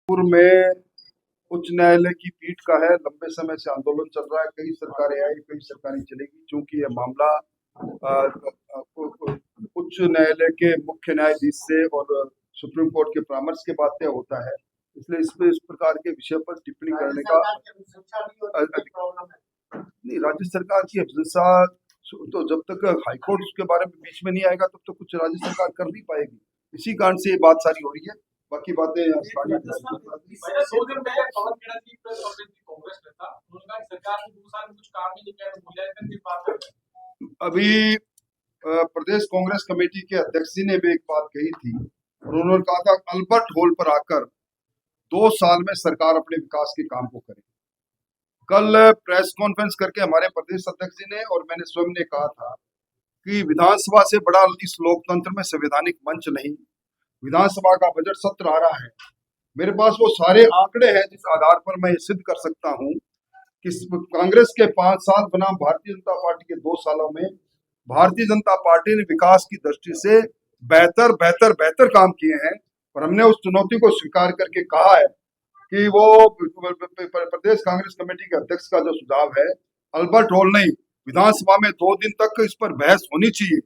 पूर्व में उच्च न्यायालय की पीठ का है। लंबे समय से आंदोलन चल रहा है, कई सरकारें आई, कई सरकारें चलेगी। चूंकि यह मामला उच्च न्यायालय के मुख्य न्यायाधीश से और सुप्रीम कोर्ट के परामर्श के बाद तय होता है, इसलिए इस प्रकार के विषय पर टिप्पणी करने का नहीं। राज्य सरकार की अफजलसा तो जब तक हाईकोर्ट उसके बारे में बीच में नहीं आएगा तब तक कुछ राज्य सरकार कर नहीं पाएगी। इसी कारण से ये बात सारी हो रही है। बाकी बातें स्थानीय अभी प्रदेश कांग्रेस कमेटी के अध्यक्ष जी ने भी एक बात कही थी और उन्होंने कहा था अल्बर्ट हॉल पर आकर 2 साल में सरकार अपने विकास के काम को करे। कल प्रेस कॉन्फ्रेंस करके हमारे प्रदेश अध्यक्ष जी ने और मैंने स्वयं ने कहा था कि विधानसभा से बड़ा इस लोकतंत्र में संवैधानिक मंच नहीं। विधानसभा का बजट सत्र आ रहा है, मेरे पास वो सारे आंकड़े हैं जिस आधार पर मैं ये सिद्ध कर सकता हूं कि कांग्रेस के 5 साल बनाम भारतीय जनता पार्टी के 2 सालों में भारतीय जनता पार्टी ने विकास की दृष्टि से बेहतर काम किए हैं। और हमने उस चुनौती को स्वीकार करके कहा है कि वो प्रदेश कांग्रेस कमेटी के अध्यक्ष का जो सुझाव है, अल्बर्ट हॉल नहीं, विधानसभा में 2 दिन तक इस पर बहस होनी चाहिए।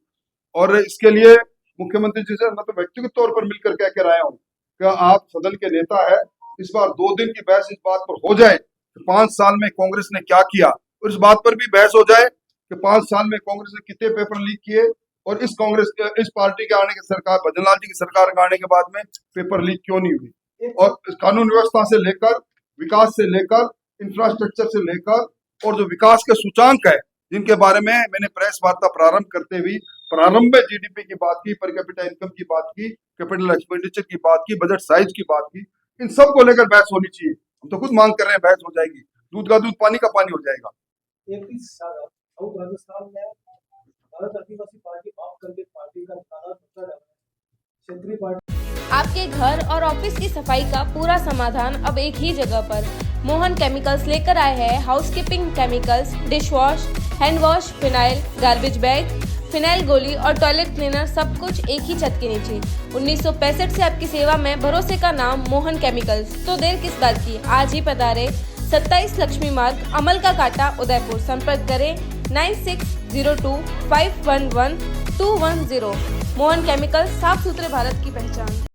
और इसके लिए मुख्यमंत्री जी से मैं तो व्यक्तिगत तौर पर मिलकर कह कर आया हूँ कि आप सदन के नेता है, इस बार 2 दिन की बहस इस बात पर हो जाए कि 5 साल में कांग्रेस ने क्या किया, और इस बात पर भी बहस हो जाए कि 5 साल में कांग्रेस ने कितने पेपर लीक किए और इस पार्टी के आने की सरकार, भजनलाल जी की सरकार के आने के बाद में पेपर लीक क्यों नहीं हुई। और कानून व्यवस्था से लेकर, विकास से लेकर, इंफ्रास्ट्रक्चर से लेकर, और जो विकास के सूचांक है जिनके बारे में मैंने प्रेस वार्ता प्रारंभ करते हुए प्रारंभ में जीडीपी की बात की, पर कैपिटा इनकम की बात की, कैपिटल एक्सपेंडिचर की बात की, बजट साइज की बात की, इन सब को लेकर बहस होनी चाहिए। हम तो खुद मांग कर रहे हैं, बहस हो जाएगी, दूध का दूध पानी का पानी हो जाएगा। राजस्थान में भारत आदिवासी पार्टी ऑफ करके पार्टी का दाना बचा जा रहा है। क्षेत्रीय पार्टी आपके घर और ऑफिस की सफाई का पूरा समाधान अब एक ही जगह पर मोहन केमिकल्स लेकर आए हैं। Housekeeping chemicals, dish wash, hand wash, phenyl, garbage bag, phenyl गोली और टॉयलेट क्लीनर, सब कुछ एक ही छत के नीचे। 1965 से आपकी सेवा में, भरोसे का नाम मोहन केमिकल्स। तो देर किस बात की, आज ही पधारे। 27 लक्ष्मी मार्ग, अमल का कांटा, उदयपुर। संपर्क करें 9602 511 210। मोहन केमिकल्स, साफ सुथरे भारत की पहचान।